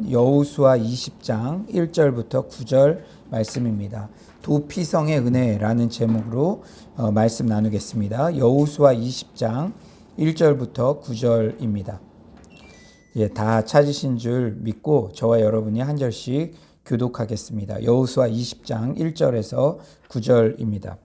여호수아 20장 1절부터 9절 말씀입니다. 도피성의 은혜라는 제목으로 말씀 나누겠습니다. 여호수아 20장 1절부터 9절입니다. 다 찾으신 줄 믿고 저와 여러분이 한 절씩 교독하겠습니다. 여호수아 20장 1절에서 9절입니다.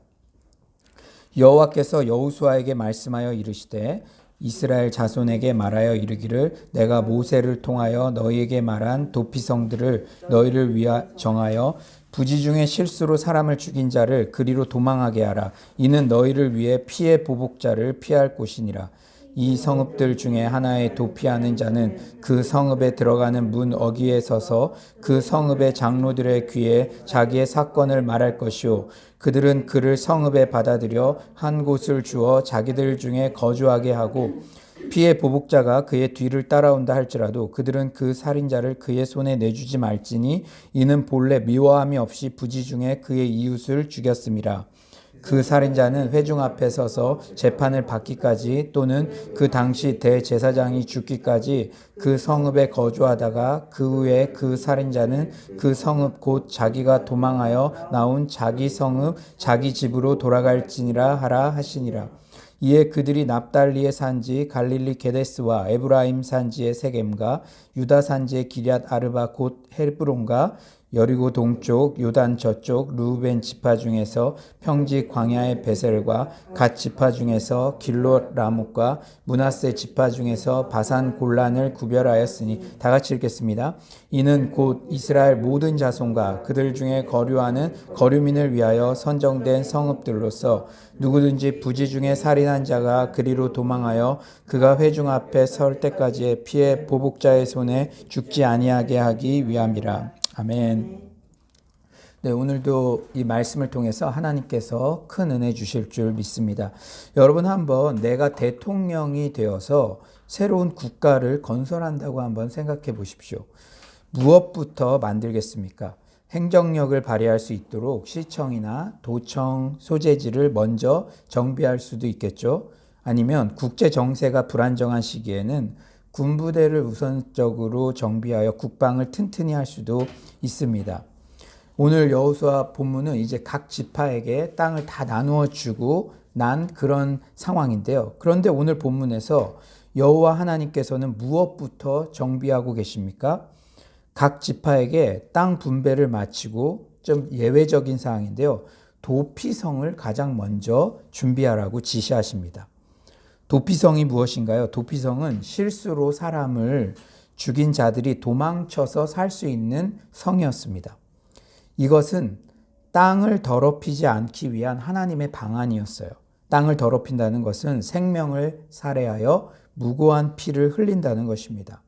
여호와께서 여호수아에게 말씀하여 이르시되 이스라엘 자손에게 말하여 이르기를 내가 모세를 통하여 너희에게 말한 도피성들을 너희를 위하 정하여 부지 중에 실수로 사람을 죽인 자를 그리로 도망하게 하라. 이는 너희를 위해 피해 보복자를 피할 곳이니라. 이 성읍들 중에 하나에 도피하는 자는 그 성읍에 들어가는 문 어귀에 서서 그 성읍의 장로들의 귀에 자기의 사건을 말할 것이요 그들은 그를 성읍에 받아들여 한 곳을 주어 자기들 중에 거주하게 하고 피해 보복자가 그의 뒤를 따라온다 할지라도 그들은 그 살인자를 그의 손에 내주지 말지니 이는 본래 미워함이 없이 부지 중에 그의 이웃을 죽였음이라. 그 살인자는 회중 앞에 서서 재판을 받기까지 또는 그 당시 대제사장이 죽기까지 그 성읍에 거주하다가 그 후에 그 살인자는 그 성읍 곧 자기가 도망하여 나온 자기 성읍 자기 집으로 돌아갈지니라 하라 하시니라. 이에 그들이 납달리의 산지 갈릴리 게데스와 에브라임 산지의 세겜과 유다 산지의 기럇 아르바 곧 헤브론과 여리고 동쪽 요단 저쪽 르우벤 지파 중에서 평지 광야의 베셀과 갓 지파 중에서 길롯 라못과 므낫세 지파 중에서 바산 골란을 구별하였으니 다 같이 읽겠습니다. 이는 곧 이스라엘 모든 자손과 그들 중에 거류하는 거류민을 위하여 선정된 성읍들로서 누구든지 부지 중에 살인한 자가 그리로 도망하여 그가 회중 앞에 설 때까지의 피해 보복자의 손에 죽지 아니하게 하기 위함이라. 아멘. 네, 오늘도 이 말씀을 통해서 하나님께서 큰 은혜 주실 줄 믿습니다. 여러분 한번 내가 대통령이 되어서 새로운 국가를 건설한다고 한번 생각해 보십시오. 무엇부터 만들겠습니까? 행정력을 발휘할 수 있도록 시청이나 도청 소재지를 먼저 정비할 수도 있겠죠. 아니면 국제 정세가 불안정한 시기에는 군부대를 우선적으로 정비하여 국방을 튼튼히 할 수도 있습니다. 오늘 여호수아 본문은 이제 각 지파에게 땅을 다 나누어 주고 난 그런 상황인데요. 그런데 오늘 본문에서 여호와 하나님께서는 무엇부터 정비하고 계십니까? 각 지파에게 땅 분배를 마치고 좀 예외적인 사항인데요. 도피성을 가장 먼저 준비하라고 지시하십니다. 도피성이 무엇인가요? 도피성은 실수로 사람을 죽인 자들이 도망쳐서 살 수 있는 성이었습니다. 이것은 땅을 더럽히지 않기 위한 하나님의 방안이었어요. 땅을 더럽힌다는 것은 생명을 살해하여 무고한 피를 흘린다는 것입니다.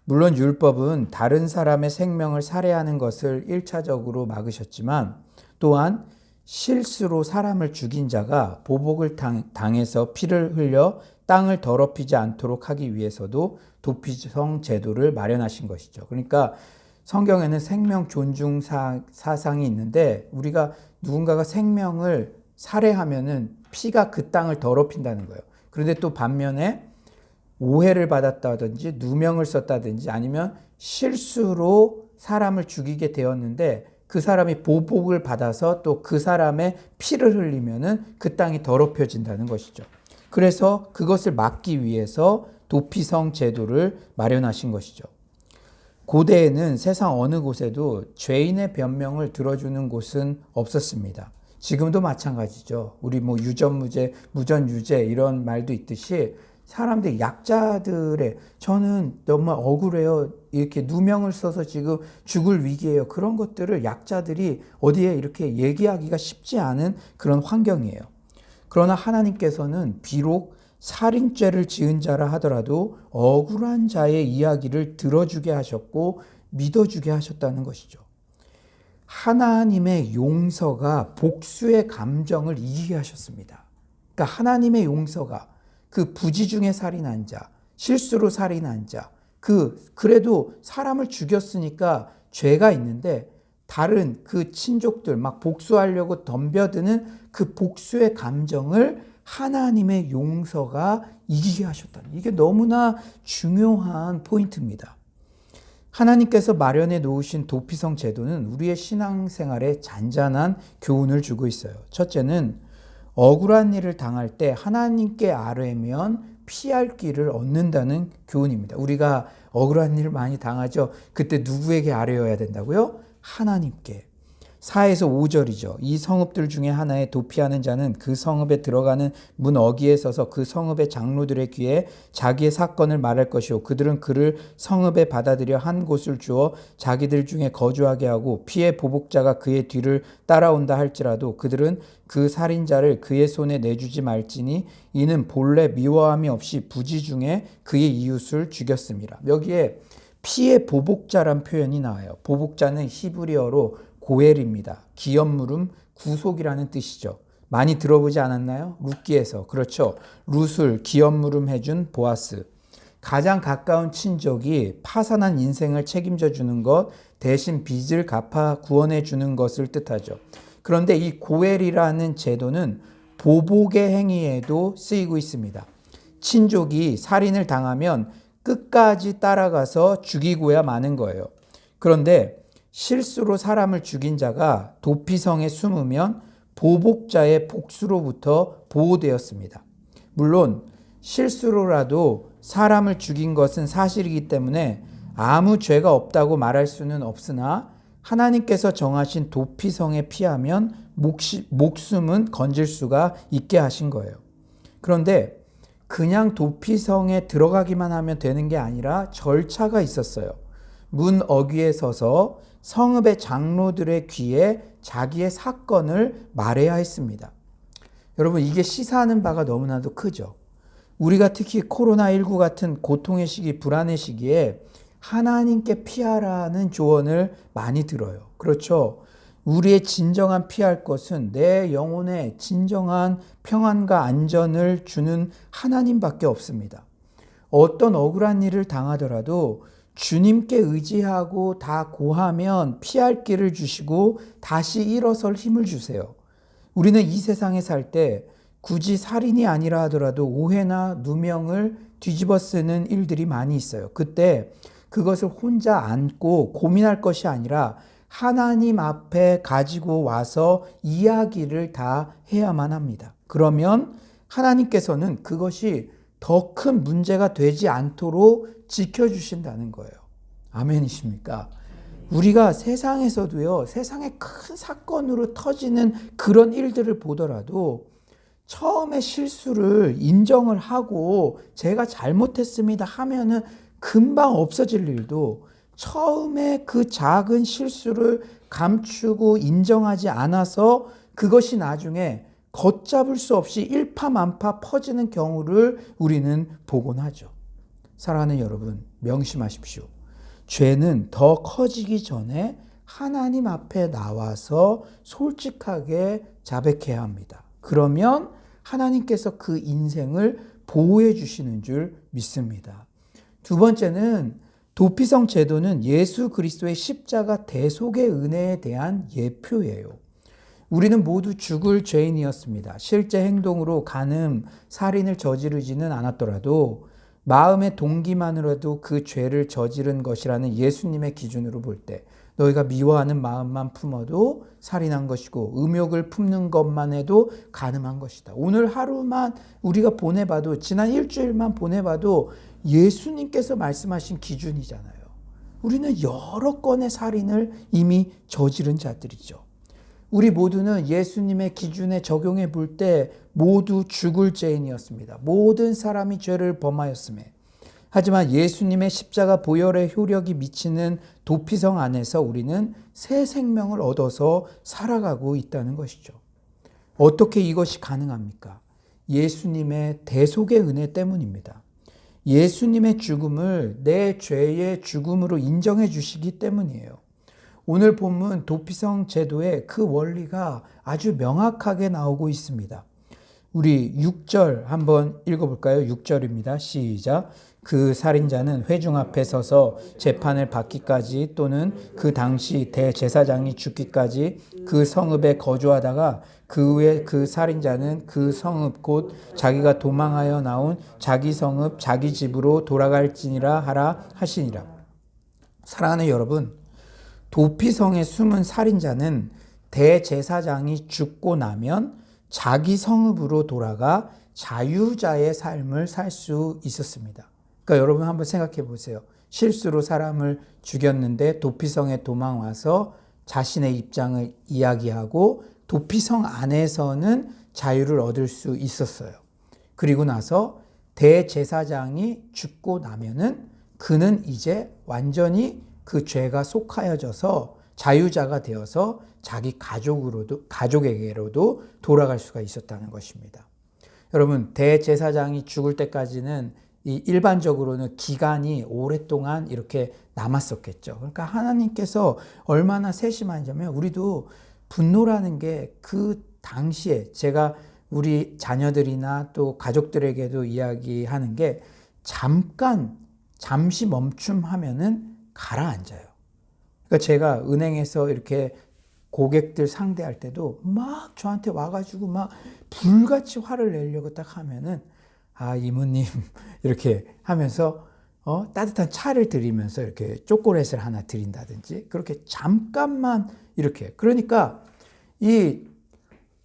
물론 율법은 다른 사람의 생명을 살해하는 것을 1차적으로 막으셨지만 또한 실수로 사람을 죽인 자가 보복을 당해서 피를 흘려 땅을 더럽히지 않도록 하기 위해서도 도피성 제도를 마련하신 것이죠. 그러니까 성경에는 생명 존중 사상이 있는데 우리가 누군가가 생명을 살해하면은 피가 그 땅을 더럽힌다는 거예요. 그런데 또 반면에 오해를 받았다든지 누명을 썼다든지 아니면 실수로 사람을 죽이게 되었는데 그 사람이 보복을 받아서 또 그 사람의 피를 흘리면은 그 땅이 더럽혀진다는 것이죠. 그래서 그것을 막기 위해서 도피성 제도를 마련하신 것이죠. 고대에는 세상 어느 곳에도 죄인의 변명을 들어주는 곳은 없었습니다. 지금도 마찬가지죠. 우리 유전무죄, 무전유죄 이런 말도 있듯이 사람들 약자들의 저는 정말 억울해요. 이렇게 누명을 써서 지금 죽을 위기예요. 그런 것들을 약자들이 어디에 이렇게 얘기하기가 쉽지 않은 그런 환경이에요. 그러나 하나님께서는 비록 살인죄를 지은 자라 하더라도 억울한 자의 이야기를 들어주게 하셨고 믿어주게 하셨다는 것이죠. 하나님의 용서가 복수의 감정을 이기게 하셨습니다. 그러니까 하나님의 용서가 그 부지 중에 살인한 자, 실수로 살인한 자, 그래도 사람을 죽였으니까 죄가 있는데 다른 그 친족들 막 복수하려고 덤벼드는 그 복수의 감정을 하나님의 용서가 이기게 하셨다는 이게 너무나 중요한 포인트입니다. 하나님께서 마련해 놓으신 도피성 제도는 우리의 신앙생활에 잔잔한 교훈을 주고 있어요. 첫째는 억울한 일을 당할 때 하나님께 아뢰면 피할 길을 얻는다는 교훈입니다. 우리가 억울한 일을 많이 당하죠. 그때 누구에게 아뢰어야 된다고요? 하나님께. 4에서 5절이죠. 이 성읍들 중에 하나에 도피하는 자는 그 성읍에 들어가는 문 어귀에 서서 그 성읍의 장로들의 귀에 자기의 사건을 말할 것이요 그들은 그를 성읍에 받아들여 한 곳을 주어 자기들 중에 거주하게 하고 피해 보복자가 그의 뒤를 따라온다 할지라도 그들은 그 살인자를 그의 손에 내주지 말지니 이는 본래 미워함이 없이 부지 중에 그의 이웃을 죽였습니다. 여기에 피해 보복자란 표현이 나와요. 보복자는 히브리어로 고엘입니다. 기업물음 구속이라는 뜻이죠. 많이 들어보지 않았나요? 룻기에서. 그렇죠. 룻을 기업물음 해준 보아스. 가장 가까운 친족이 파산한 인생을 책임져 주는 것, 대신 빚을 갚아 구원해 주는 것을 뜻하죠. 그런데 이 고엘이라는 제도는 보복의 행위에도 쓰이고 있습니다. 친족이 살인을 당하면 끝까지 따라가서 죽이고야 마는 거예요. 그런데 실수로 사람을 죽인 자가 도피성에 숨으면 보복자의 복수로부터 보호되었습니다. 물론 실수로라도 사람을 죽인 것은 사실이기 때문에 아무 죄가 없다고 말할 수는 없으나 하나님께서 정하신 도피성에 피하면 목숨은 건질 수가 있게 하신 거예요. 그런데 그냥 도피성에 들어가기만 하면 되는 게 아니라 절차가 있었어요. 문 어귀에 서서 성읍의 장로들의 귀에 자기의 사건을 말해야 했습니다. 여러분, 이게 시사하는 바가 너무나도 크죠. 우리가 특히 코로나19 같은 고통의 시기, 불안의 시기에 하나님께 피하라는 조언을 많이 들어요. 그렇죠. 우리의 진정한 피할 것은 내 영혼에 진정한 평안과 안전을 주는 하나님밖에 없습니다. 어떤 억울한 일을 당하더라도 주님께 의지하고 다 고하면 피할 길을 주시고 다시 일어설 힘을 주세요. 우리는 이 세상에 살 때 굳이 살인이 아니라 하더라도 오해나 누명을 뒤집어 쓰는 일들이 많이 있어요. 그때 그것을 혼자 안고 고민할 것이 아니라 하나님 앞에 가지고 와서 이야기를 다 해야만 합니다. 그러면 하나님께서는 그것이 더 큰 문제가 되지 않도록 지켜주신다는 거예요. 아멘이십니까? 우리가 세상에서도요, 세상의 큰 사건으로 터지는 그런 일들을 보더라도 처음에 실수를 인정을 하고 제가 잘못했습니다 하면은 금방 없어질 일도 처음에 그 작은 실수를 감추고 인정하지 않아서 그것이 나중에 걷잡을 수 없이 일파만파 퍼지는 경우를 우리는 보곤 하죠. 사랑하는 여러분, 명심하십시오. 죄는 더 커지기 전에 하나님 앞에 나와서 솔직하게 자백해야 합니다. 그러면 하나님께서 그 인생을 보호해 주시는 줄 믿습니다. 두 번째는 도피성 제도는 예수 그리스도의 십자가 대속의 은혜에 대한 예표예요. 우리는 모두 죽을 죄인이었습니다. 실제 행동으로 간음, 살인을 저지르지는 않았더라도 마음의 동기만으로도 그 죄를 저지른 것이라는 예수님의 기준으로 볼 때 너희가 미워하는 마음만 품어도 살인한 것이고 음욕을 품는 것만 해도 간음한 것이다. 오늘 하루만 우리가 보내봐도 지난 일주일만 보내봐도 예수님께서 말씀하신 기준이잖아요. 우리는 여러 건의 살인을 이미 저지른 자들이죠. 우리 모두는 예수님의 기준에 적용해 볼 때 모두 죽을 죄인이었습니다. 모든 사람이 죄를 범하였음에. 하지만 예수님의 십자가 보혈의 효력이 미치는 도피성 안에서 우리는 새 생명을 얻어서 살아가고 있다는 것이죠. 어떻게 이것이 가능합니까? 예수님의 대속의 은혜 때문입니다. 예수님의 죽음을 내 죄의 죽음으로 인정해 주시기 때문이에요. 오늘 본문 도피성 제도의 그 원리가 아주 명확하게 나오고 있습니다. 우리 6절 한번 읽어볼까요? 6절입니다. 시작. 그 살인자는 회중 앞에 서서 재판을 받기까지 또는 그 당시 대제사장이 죽기까지 그 성읍에 거주하다가 그 후에 그 살인자는 그 성읍 곧 자기가 도망하여 나온 자기 성읍 자기 집으로 돌아갈지니라 하라 하시니라. 사랑하는 여러분, 도피성에 숨은 살인자는 대제사장이 죽고 나면 자기 성읍으로 돌아가 자유자의 삶을 살 수 있었습니다. 그러니까 여러분 한번 생각해 보세요. 실수로 사람을 죽였는데 도피성에 도망와서 자신의 입장을 이야기하고 도피성 안에서는 자유를 얻을 수 있었어요. 그리고 나서 대제사장이 죽고 나면은 그는 이제 완전히 그 죄가 속하여져서 자유자가 되어서 자기 가족에게로도 돌아갈 수가 있었다는 것입니다. 여러분, 대제사장이 죽을 때까지는 일반적으로는 기간이 오랫동안 이렇게 남았었겠죠. 그러니까 하나님께서 얼마나 세심하냐면 우리도 분노라는 게 그 당시에 제가 우리 자녀들이나 또 가족들에게도 이야기하는 게 잠시 멈춤하면은 가라앉아요. 그러니까 제가 은행에서 이렇게 고객들 상대할 때도 막 저한테 와가지고 막 불같이 화를 내려고 딱 하면은 이모님 이렇게 하면서 따뜻한 차를 드리면서 이렇게 초콜릿을 하나 드린다든지 그렇게 잠깐만 이렇게 그러니까 이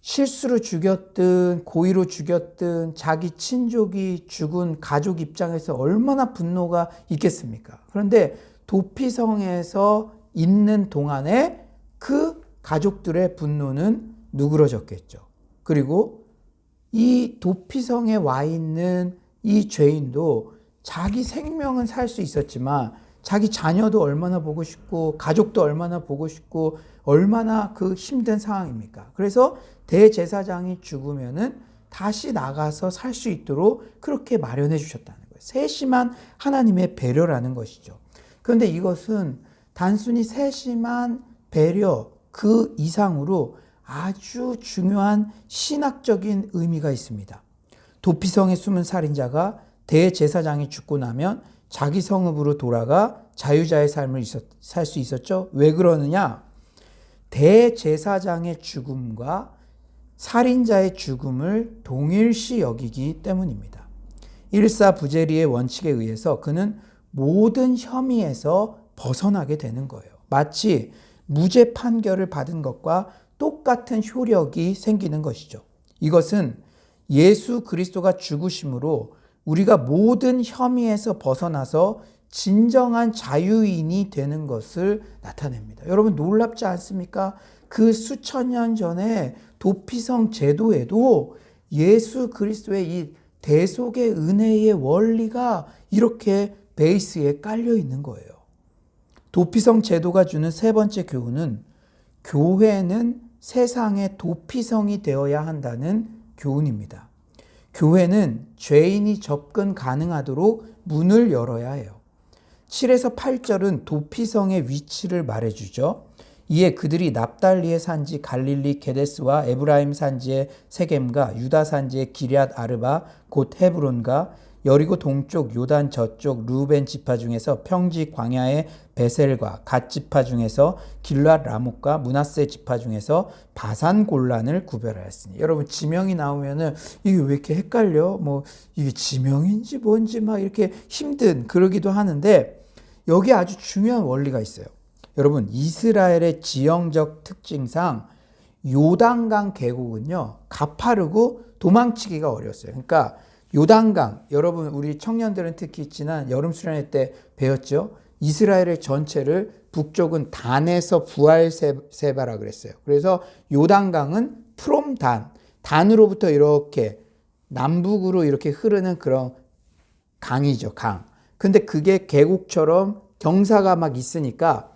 실수로 죽였든 고의로 죽였든 자기 친족이 죽은 가족 입장에서 얼마나 분노가 있겠습니까? 그런데 도피성에서 있는 동안에 그 가족들의 분노는 누그러졌겠죠. 그리고 이 도피성에 와 있는 이 죄인도 자기 생명은 살 수 있었지만 자기 자녀도 얼마나 보고 싶고 가족도 얼마나 보고 싶고 얼마나 그 힘든 상황입니까? 그래서 대제사장이 죽으면은 다시 나가서 살 수 있도록 그렇게 마련해 주셨다는 거예요. 세심한 하나님의 배려라는 것이죠. 그런데 이것은 단순히 세심한 배려 그 이상으로 아주 중요한 신학적인 의미가 있습니다. 도피성에 숨은 살인자가 대제사장이 죽고 나면 자기 성읍으로 돌아가 자유자의 삶을 살 수 있었죠. 왜 그러느냐? 대제사장의 죽음과 살인자의 죽음을 동일시 여기기 때문입니다. 일사부재리의 원칙에 의해서 그는 모든 혐의에서 벗어나게 되는 거예요. 마치 무죄 판결을 받은 것과 똑같은 효력이 생기는 것이죠. 이것은 예수 그리스도가 죽으심으로 우리가 모든 혐의에서 벗어나서 진정한 자유인이 되는 것을 나타냅니다. 여러분 놀랍지 않습니까? 그 수천 년 전에 도피성 제도에도 예수 그리스도의 이 대속의 은혜의 원리가 이렇게 베이스에 깔려 있는 거예요. 도피성 제도가 주는 세 번째 교훈은 교회는 세상의 도피성이 되어야 한다는 교훈입니다. 교회는 죄인이 접근 가능하도록 문을 열어야 해요. 7에서 8절은 도피성의 위치를 말해주죠. 이에 그들이 납달리의 산지 갈릴리 게데스와 에브라임 산지의 세겜과 유다 산지의 기럇 아르바 곧 헤브론과 여리고 동쪽 요단 저쪽 루벤 지파 중에서 평지 광야의 베셀과 갓 지파 중에서 길랏 라못과 므낫세 지파 중에서 바산 골란을 구별하였으니. 여러분 지명이 나오면은 이게 왜 이렇게 헷갈려? 뭐 이게 지명인지 뭔지 막 이렇게 힘든 그러기도 하는데 여기 아주 중요한 원리가 있어요. 여러분 이스라엘의 지형적 특징상 요단강 계곡은요 가파르고 도망치기가 어려웠어요. 그러니까 요단강, 여러분 우리 청년들은 특히 지난 여름 수련회 때 배웠죠. 이스라엘의 전체를 북쪽은 단에서 부할세바라 그랬어요. 그래서 요단강은 프롬 단으로부터 이렇게 남북으로 이렇게 흐르는 그런 강이죠, 강. 근데 그게 계곡처럼 경사가 막 있으니까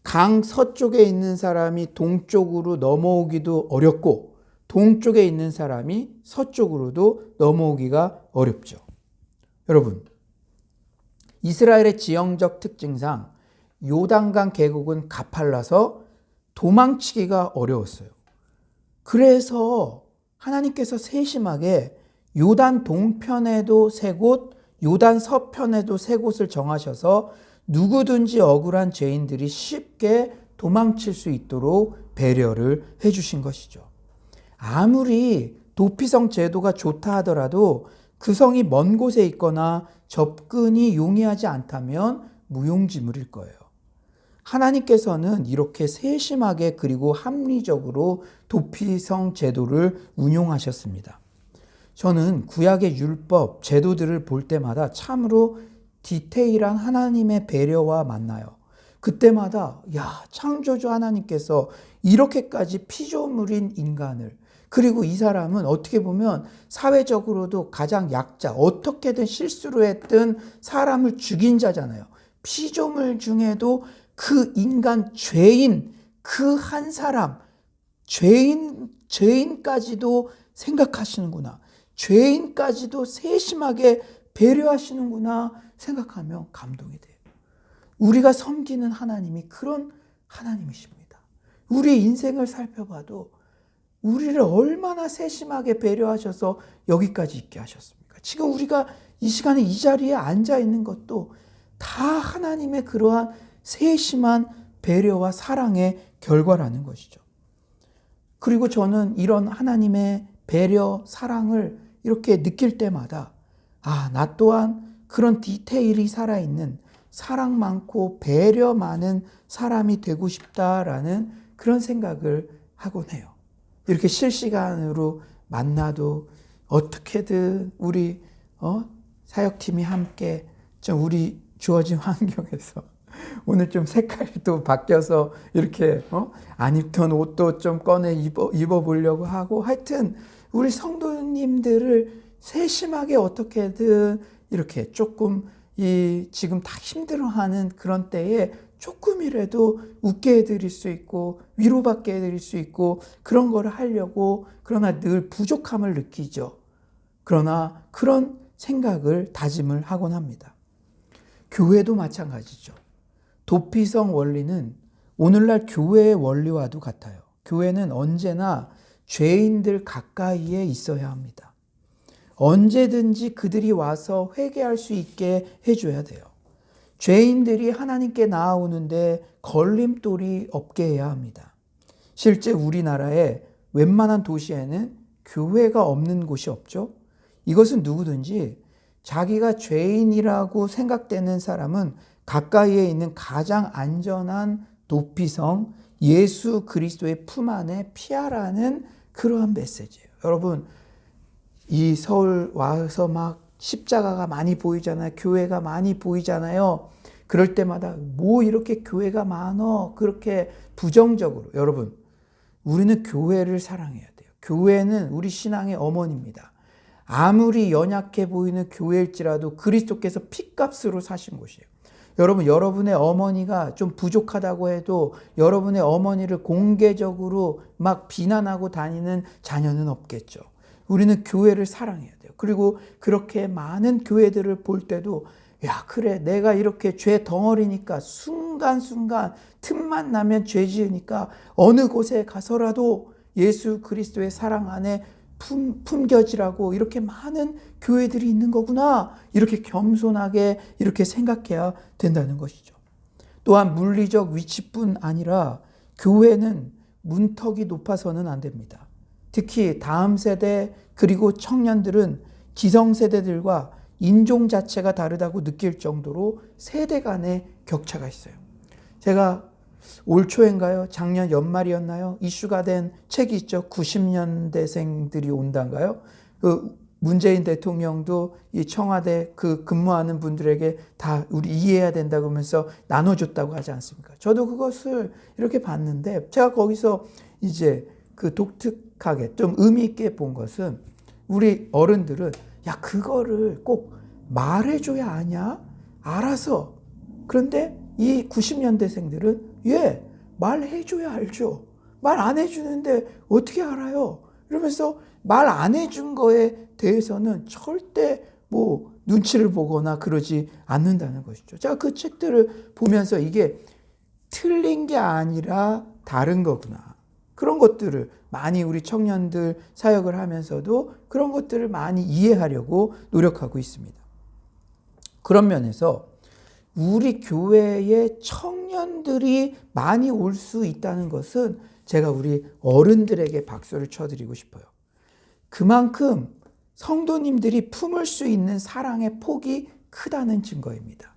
강 서쪽에 있는 사람이 동쪽으로 넘어오기도 어렵고 동쪽에 있는 사람이 서쪽으로도 넘어오기가 어렵죠. 여러분, 이스라엘의 지형적 특징상 요단강 계곡은 가팔라서 도망치기가 어려웠어요. 그래서 하나님께서 세심하게 요단 동편에도 세 곳, 요단 서편에도 세 곳을 정하셔서 누구든지 억울한 죄인들이 쉽게 도망칠 수 있도록 배려를 해주신 것이죠. 아무리 도피성 제도가 좋다 하더라도 그 성이 먼 곳에 있거나 접근이 용이하지 않다면 무용지물일 거예요. 하나님께서는 이렇게 세심하게 그리고 합리적으로 도피성 제도를 운용하셨습니다. 저는 구약의 율법, 제도들을 볼 때마다 참으로 디테일한 하나님의 배려와 만나요. 그때마다 창조주 하나님께서 이렇게까지 피조물인 인간을, 그리고 이 사람은 어떻게 보면 사회적으로도 가장 약자, 어떻게든 실수로 했든 사람을 죽인 자잖아요. 피조물 중에도 그 인간 죄인, 그 한 사람, 죄인까지도 생각하시는구나. 죄인까지도 세심하게 배려하시는구나 생각하면 감동이 돼요. 우리가 섬기는 하나님이 그런 하나님이십니다. 우리 인생을 살펴봐도 우리를 얼마나 세심하게 배려하셔서 여기까지 있게 하셨습니까? 지금 우리가 이 시간에 이 자리에 앉아 있는 것도 다 하나님의 그러한 세심한 배려와 사랑의 결과라는 것이죠. 그리고 저는 이런 하나님의 배려, 사랑을 이렇게 느낄 때마다 나 또한 그런 디테일이 살아있는 사랑 많고 배려 많은 사람이 되고 싶다라는 그런 생각을 하곤 해요. 이렇게 실시간으로 만나도 어떻게든 우리 사역팀이 함께 좀 우리 주어진 환경에서 오늘 좀 색깔이 또 바뀌어서 이렇게 안 입던 옷도 좀 꺼내 입어보려고 하고, 하여튼 우리 성도님들을 세심하게 어떻게든 이렇게 조금 지금 다 힘들어하는 그런 때에 조금이라도 웃게 해드릴 수 있고 위로받게 해드릴 수 있고 그런 거를 하려고, 그러나 늘 부족함을 느끼죠. 그러나 그런 생각을 다짐을 하곤 합니다. 교회도 마찬가지죠. 도피성 원리는 오늘날 교회의 원리와도 같아요. 교회는 언제나 죄인들 가까이에 있어야 합니다. 언제든지 그들이 와서 회개할 수 있게 해줘야 돼요. 죄인들이 하나님께 나아오는데 걸림돌이 없게 해야 합니다. 실제 우리나라의 웬만한 도시에는 교회가 없는 곳이 없죠. 이것은 누구든지 자기가 죄인이라고 생각되는 사람은 가까이에 있는 가장 안전한 도피성 예수 그리스도의 품 안에 피하라는 그러한 메시지예요. 여러분, 이 서울 와서 막 십자가가 많이 보이잖아요. 교회가 많이 보이잖아요. 그럴 때마다 뭐 이렇게 교회가 많어? 그렇게 부정적으로. 여러분, 우리는 교회를 사랑해야 돼요. 교회는 우리 신앙의 어머니입니다. 아무리 연약해 보이는 교회일지라도 그리스도께서 핏값으로 사신 곳이에요. 여러분, 여러분의 어머니가 좀 부족하다고 해도 여러분의 어머니를 공개적으로 막 비난하고 다니는 자녀는 없겠죠. 우리는 교회를 사랑해야 돼요. 그리고 그렇게 많은 교회들을 볼 때도 그래, 내가 이렇게 죄 덩어리니까 순간순간 틈만 나면 죄 지으니까 어느 곳에 가서라도 예수 그리스도의 사랑 안에 품겨지라고 이렇게 많은 교회들이 있는 거구나, 이렇게 겸손하게 이렇게 생각해야 된다는 것이죠. 또한 물리적 위치뿐 아니라 교회는 문턱이 높아서는 안 됩니다. 특히 다음 세대 그리고 청년들은 기성세대들과 인종 자체가 다르다고 느낄 정도로 세대 간의 격차가 있어요. 제가 올 초인가요? 작년 연말이었나요? 이슈가 된 책이 있죠. 90년대생들이 온단가요? 문재인 대통령도 이 청와대 근무하는 분들에게 다 우리 이해해야 된다고 하면서 나눠줬다고 하지 않습니까? 저도 그것을 이렇게 봤는데 제가 거기서 이제 독특하게 좀 의미 있게 본 것은 우리 어른들은 그거를 꼭 말해줘야 아냐? 알아서. 그런데 이 90년대생들은 말해줘야 알죠. 말 안 해주는데 어떻게 알아요? 이러면서 말 안 해준 거에 대해서는 절대 눈치를 보거나 그러지 않는다는 것이죠. 제가 그 책들을 보면서 이게 틀린 게 아니라 다른 거구나. 그런 것들을 많이 우리 청년들 사역을 하면서도 그런 것들을 많이 이해하려고 노력하고 있습니다. 그런 면에서 우리 교회에 청년들이 많이 올 수 있다는 것은 제가 우리 어른들에게 박수를 쳐드리고 싶어요. 그만큼 성도님들이 품을 수 있는 사랑의 폭이 크다는 증거입니다.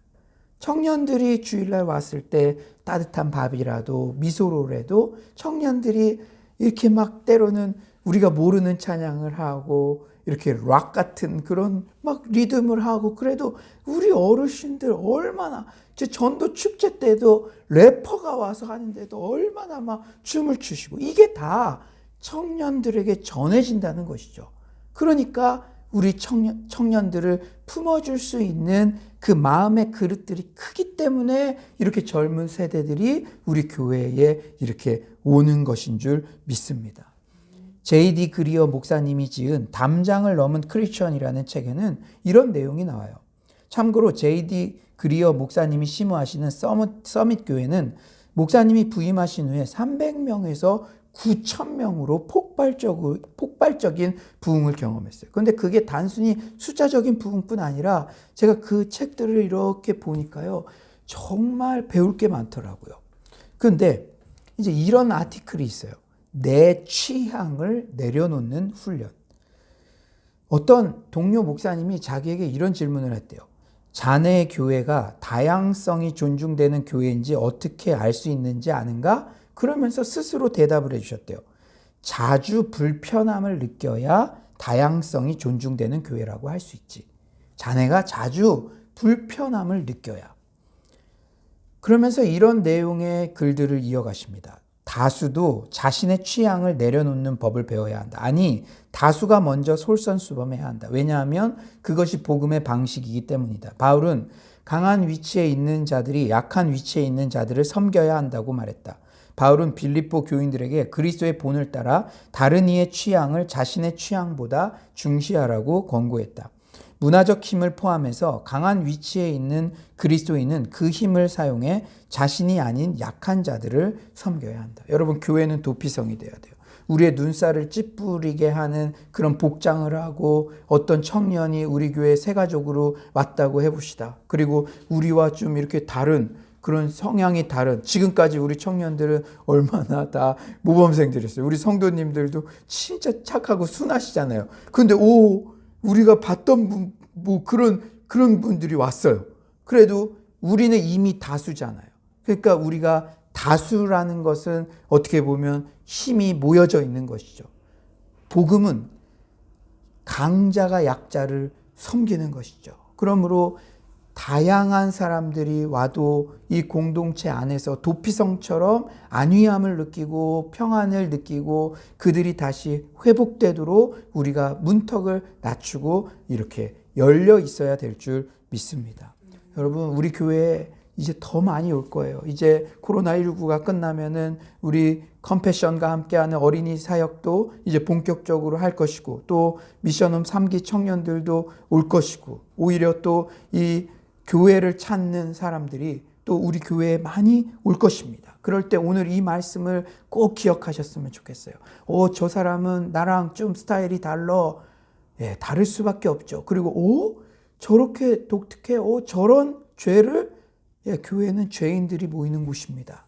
청년들이 주일날 왔을 때 따뜻한 밥이라도 미소로라도 청년들이 이렇게 막 때로는 우리가 모르는 찬양을 하고 이렇게 락 같은 그런 막 리듬을 하고, 그래도 우리 어르신들 얼마나, 전도 축제 때도 래퍼가 와서 하는데도 얼마나 막 춤을 추시고, 이게 다 청년들에게 전해진다는 것이죠. 그러니까 우리 청년들을 품어줄 수 있는 그 마음의 그릇들이 크기 때문에 이렇게 젊은 세대들이 우리 교회에 이렇게 오는 것인 줄 믿습니다. J.D. 그리어 목사님이 지은 담장을 넘은 크리스천이라는 책에는 이런 내용이 나와요. 참고로 J.D. 그리어 목사님이 심우하시는 서밋 교회는 목사님이 부임하신 후에 300명에서 9,000명으로 폭발적인 부흥을 경험했어요. 그런데 그게 단순히 숫자적인 부흥뿐 아니라 제가 그 책들을 이렇게 보니까요, 정말 배울 게 많더라고요. 그런데 이제 이런 아티클이 있어요. 내 취향을 내려놓는 훈련. 어떤 동료 목사님이 자기에게 이런 질문을 했대요. 자네의 교회가 다양성이 존중되는 교회인지 어떻게 알 수 있는지 아는가? 그러면서 스스로 대답을 해주셨대요. 자주 불편함을 느껴야 다양성이 존중되는 교회라고 할 수 있지. 자네가 자주 불편함을 느껴야. 그러면서 이런 내용의 글들을 이어가십니다. 다수도 자신의 취향을 내려놓는 법을 배워야 한다. 아니, 다수가 먼저 솔선수범해야 한다. 왜냐하면 그것이 복음의 방식이기 때문이다. 바울은 강한 위치에 있는 자들이 약한 위치에 있는 자들을 섬겨야 한다고 말했다. 바울은 빌립보 교인들에게 그리스도의 본을 따라 다른 이의 취향을 자신의 취향보다 중시하라고 권고했다. 문화적 힘을 포함해서 강한 위치에 있는 그리스도인은 그 힘을 사용해 자신이 아닌 약한 자들을 섬겨야 한다. 여러분, 교회는 도피성이 돼야 돼요. 우리의 눈살을 찌푸리게 하는 그런 복장을 하고 어떤 청년이 우리 교회 새가족으로 왔다고 해봅시다. 그리고 우리와 좀 이렇게 다른 그런 성향이 다른, 지금까지 우리 청년들은 얼마나 다 모범생들이었어요. 우리 성도님들도 진짜 착하고 순하시잖아요. 근데 우리가 봤던 그런 분들이 왔어요. 그래도 우리는 이미 다수잖아요. 그러니까 우리가 다수라는 것은 어떻게 보면 힘이 모여져 있는 것이죠. 복음은 강자가 약자를 섬기는 것이죠. 그러므로 다양한 사람들이 와도 이 공동체 안에서 도피성처럼 안위함을 느끼고 평안을 느끼고 그들이 다시 회복되도록 우리가 문턱을 낮추고 이렇게 열려 있어야 될 줄 믿습니다. 여러분, 우리 교회에 이제 더 많이 올 거예요. 이제 코로나19가 끝나면은 우리 컴패션과 함께하는 어린이 사역도 이제 본격적으로 할 것이고, 또 미션홈 3기 청년들도 올 것이고, 오히려 또 이 교회를 찾는 사람들이 또 우리 교회에 많이 올 것입니다. 그럴 때 오늘 이 말씀을 꼭 기억하셨으면 좋겠어요. 저 사람은 나랑 좀 스타일이 달라. 예, 다를 수밖에 없죠. 그리고 저렇게 독특해. 저런 죄를, 예, 교회는 죄인들이 모이는 곳입니다.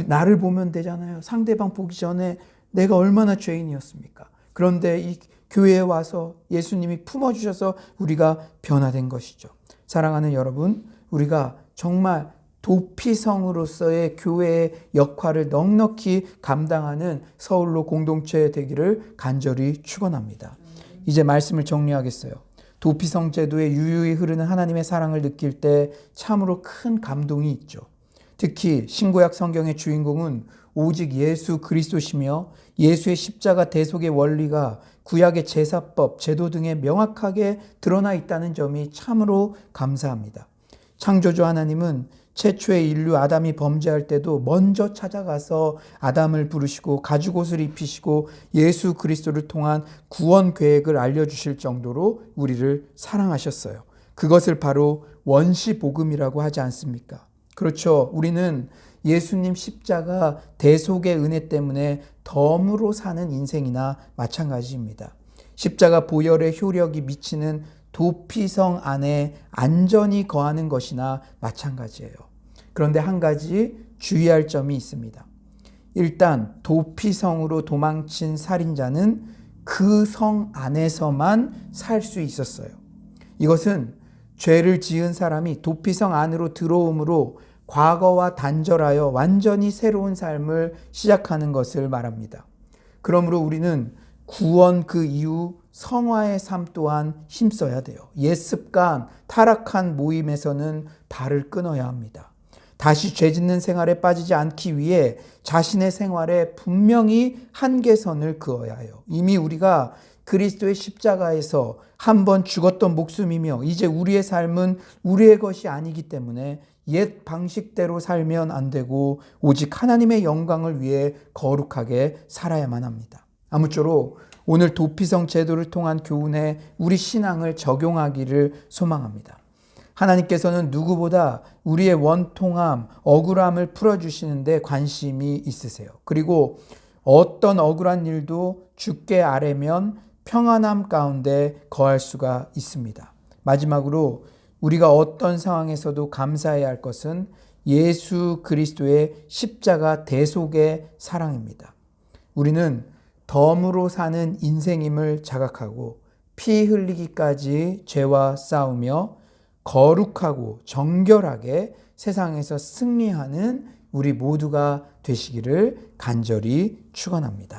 나를 보면 되잖아요. 상대방 보기 전에 내가 얼마나 죄인이었습니까? 그런데 이 교회에 와서 예수님이 품어주셔서 우리가 변화된 것이죠. 사랑하는 여러분, 우리가 정말 도피성으로서의 교회의 역할을 넉넉히 감당하는 서울로 공동체 되기를 간절히 축원합니다. 이제 말씀을 정리하겠어요. 도피성 제도에 유유히 흐르는 하나님의 사랑을 느낄 때 참으로 큰 감동이 있죠. 특히 신구약 성경의 주인공은 오직 예수 그리스도시며 예수의 십자가 대속의 원리가 구약의 제사법, 제도 등에 명확하게 드러나 있다는 점이 참으로 감사합니다. 창조주 하나님은 최초의 인류 아담이 범죄할 때도 먼저 찾아가서 아담을 부르시고 가죽옷을 입히시고 예수 그리스도를 통한 구원 계획을 알려주실 정도로 우리를 사랑하셨어요. 그것을 바로 원시복음이라고 하지 않습니까? 그렇죠. 우리는 예수님 십자가 대속의 은혜 때문에 덤으로 사는 인생이나 마찬가지입니다. 십자가 보혈의 효력이 미치는 도피성 안에 안전히 거하는 것이나 마찬가지예요. 그런데 한 가지 주의할 점이 있습니다. 일단 도피성으로 도망친 살인자는 그 성 안에서만 살 수 있었어요. 이것은 죄를 지은 사람이 도피성 안으로 들어옴으로 과거와 단절하여 완전히 새로운 삶을 시작하는 것을 말합니다. 그러므로 우리는 구원 그 이후 성화의 삶 또한 힘써야 돼요. 옛 습관, 타락한 모임에서는 발을 끊어야 합니다. 다시 죄 짓는 생활에 빠지지 않기 위해 자신의 생활에 분명히 한계선을 그어야 해요. 이미 우리가 그리스도의 십자가에서 한 번 죽었던 목숨이며 이제 우리의 삶은 우리의 것이 아니기 때문에 옛 방식대로 살면 안 되고 오직 하나님의 영광을 위해 거룩하게 살아야만 합니다. 아무쪼록 오늘 도피성 제도를 통한 교훈에 우리 신앙을 적용하기를 소망합니다. 하나님께서는 누구보다 우리의 원통함, 억울함을 풀어주시는데 관심이 있으세요. 그리고 어떤 억울한 일도 주께 아뢰면 평안함 가운데 거할 수가 있습니다. 마지막으로 우리가 어떤 상황에서도 감사해야 할 것은 예수 그리스도의 십자가 대속의 사랑입니다. 우리는 덤으로 사는 인생임을 자각하고 피 흘리기까지 죄와 싸우며 거룩하고 정결하게 세상에서 승리하는 우리 모두가 되시기를 간절히 축원합니다.